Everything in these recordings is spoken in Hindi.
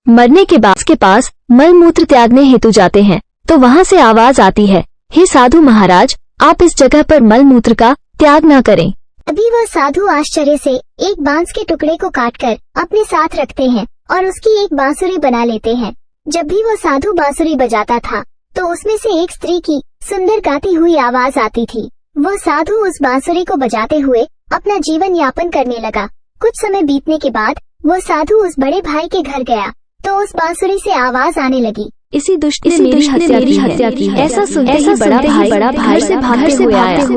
मरने के बाद के पास मल मूत्र त्यागने हेतु जाते हैं तो वहाँ से आवाज आती है, हे साधु महाराज, आप इस जगह पर मल मूत्र का त्याग न करें। अभी वह साधु आश्चर्य से एक बांस के टुकड़े को काटकर अपने साथ रखते हैं और उसकी एक बांसुरी बना लेते हैं। जब भी वह साधु बांसुरी बजाता था तो उसमें से एक स्त्री की सुंदर गाती हुई आवाज आती थी। वह साधु उस बांसुरी को बजाते हुए अपना जीवन यापन करने लगा। कुछ समय बीतने के बाद वह साधु उस बड़े भाई के घर गया तो उस बांसुरी से आवाज आने लगी, इसी दुष्ट ने मेरी हत्या की है। ऐसा सुनते ही बड़ा भाई से भागते हुए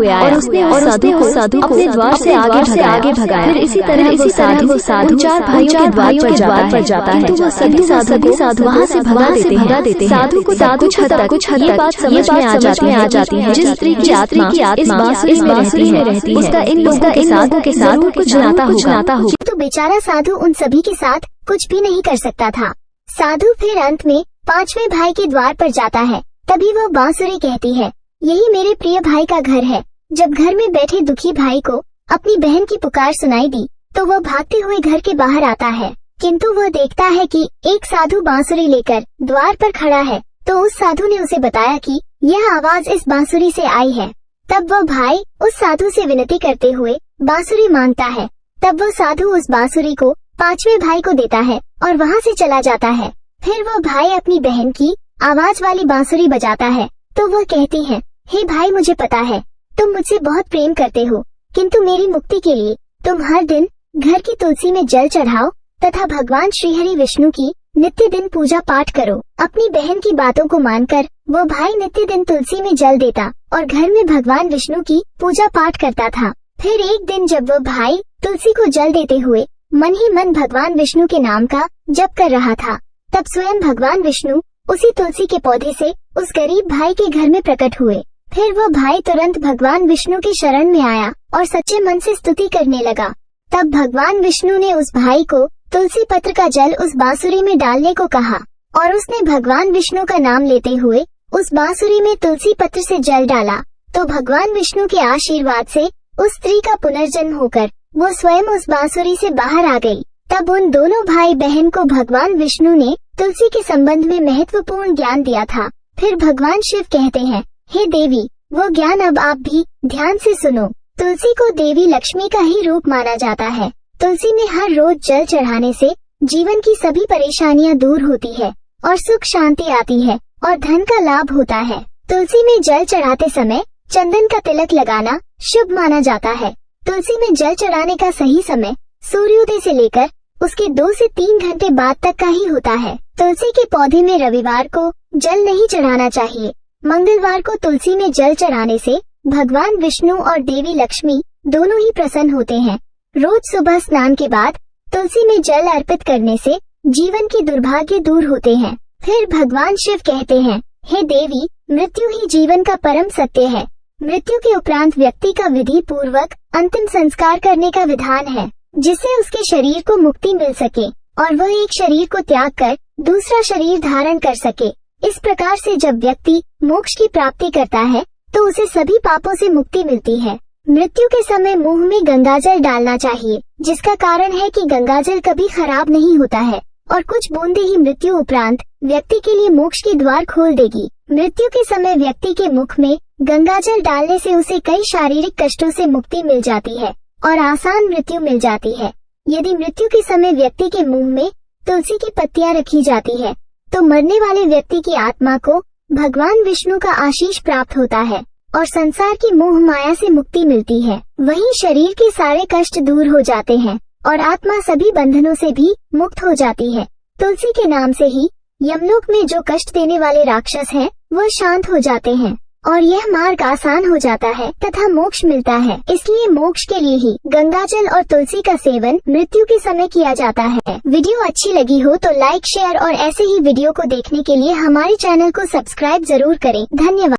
आया और उसने साधु को अपने द्वार से आगे भगाया। फिर इसी तरह वो साधु चार भाइयों के द्वार पर जाता है, तो वो सभी साधु वहाँ से भगा देते हैं। साधु को कुछ हद तक ये बात समझ में आ जाती है, जिस स्त्री की आत्मा इस बांसुरी में रहती है उसका इन लोगों के साथ कुछ नाता होगा। तो बेचारा साधु उन सभी के साथ कुछ भी नहीं कर सकता था। साधु फिर अंत में पांचवें भाई के द्वार पर जाता है। तभी वह बांसुरी कहती है, यही मेरे प्रिय भाई का घर है। जब घर में बैठे दुखी भाई को अपनी बहन की पुकार सुनाई दी तो वह भागते हुए घर के बाहर आता है, किंतु वह देखता है कि एक साधु बांसुरी लेकर द्वार पर खड़ा है। तो उस साधु ने उसे बताया कि यह आवाज इस बांसुरी से आई है। तब वह भाई उस साधु से विनती करते हुए बांसुरी मांगता है। तब वह साधु उस बांसुरी को पांचवें भाई को देता है और वहाँ से चला जाता है। फिर वह भाई अपनी बहन की आवाज वाली बांसुरी बजाता है तो वह कहती है, हे भाई, मुझे पता है तुम मुझसे बहुत प्रेम करते हो, किंतु मेरी मुक्ति के लिए तुम हर दिन घर की तुलसी में जल चढ़ाओ तथा भगवान श्रीहरि विष्णु की नित्य दिन पूजा पाठ करो। अपनी बहन की बातों को मानकर वो भाई नित्य दिन तुलसी में जल देता और घर में भगवान विष्णु की पूजा पाठ करता था। फिर एक दिन जब वह भाई तुलसी को जल देते हुए मन ही मन भगवान विष्णु के नाम का जप कर रहा था, तब स्वयं भगवान विष्णु उसी तुलसी के पौधे से उस गरीब भाई के घर में प्रकट हुए। फिर वह भाई तुरंत भगवान विष्णु की शरण में आया और सच्चे मन से स्तुति करने लगा। तब भगवान विष्णु ने उस भाई को तुलसी पत्र का जल उस बांसुरी में डालने को कहा और उसने भगवान विष्णु का नाम लेते हुए उस बांसुरी में तुलसी पत्र से जल डाला। तो भगवान विष्णु के आशीर्वाद से उस स्त्री का पुनर्जन्म होकर वो स्वयं उस बांसुरी से बाहर आ गई। तब उन दोनों भाई बहन को भगवान विष्णु ने तुलसी के संबंध में महत्वपूर्ण ज्ञान दिया था। फिर भगवान शिव कहते हैं, हे देवी, वो ज्ञान अब आप भी ध्यान से सुनो। तुलसी को देवी लक्ष्मी का ही रूप माना जाता है। तुलसी में हर रोज जल चढ़ाने से जीवन की सभी परेशानियां दूर होती है और सुख शांति आती है और धन का लाभ होता है। तुलसी में जल चढ़ाते समय चंदन का तिलक लगाना शुभ माना जाता है। तुलसी में जल चढ़ाने का सही समय सूर्योदय से लेकर उसके 2 से 3 घंटे बाद तक का ही होता है। तुलसी के पौधे में रविवार को जल नहीं चढ़ाना चाहिए। मंगलवार को तुलसी में जल चढ़ाने से भगवान विष्णु और देवी लक्ष्मी दोनों ही प्रसन्न होते हैं। रोज सुबह स्नान के बाद तुलसी में जल अर्पित करने से जीवन के दुर्भाग्य दूर होते हैं। फिर भगवान शिव कहते हैं, हे देवी, मृत्यु ही जीवन का परम सत्य है। मृत्यु के उपरांत व्यक्ति का विधि पूर्वक अंतिम संस्कार करने का विधान है, जिससे उसके शरीर को मुक्ति मिल सके और वह एक शरीर को त्याग कर दूसरा शरीर धारण कर सके। इस प्रकार से जब व्यक्ति मोक्ष की प्राप्ति करता है तो उसे सभी पापों से मुक्ति मिलती है। मृत्यु के समय मुंह में गंगाजल डालना चाहिए, जिसका कारण है कि गंगाजल कभी खराब नहीं होता है और कुछ बूंदे ही मृत्यु उपरांत व्यक्ति के लिए मोक्ष के द्वार खोल देगी। मृत्यु के समय व्यक्ति के मुख में गंगाजल डालने से उसे कई शारीरिक कष्टों से मुक्ति मिल जाती है और आसान मृत्यु मिल जाती है। यदि मृत्यु के समय व्यक्ति के मुंह में तुलसी की पत्तियां रखी जाती है तो मरने वाले व्यक्ति की आत्मा को भगवान विष्णु का आशीष प्राप्त होता है और संसार की मोह माया से मुक्ति मिलती है। वहीं शरीर के सारे कष्ट दूर हो जाते हैं और आत्मा सभी बंधनों से भी मुक्त हो जाती है। तुलसी के नाम से ही यमलोक में जो कष्ट देने वाले राक्षस हैं, वो शांत हो जाते हैं और यह मार्ग आसान हो जाता है तथा मोक्ष मिलता है। इसलिए मोक्ष के लिए ही गंगाजल और तुलसी का सेवन मृत्यु के समय किया जाता है। वीडियो अच्छी लगी हो तो लाइक, शेयर और ऐसे ही वीडियो को देखने के लिए हमारे चैनल को सब्सक्राइब जरूर करें। धन्यवाद।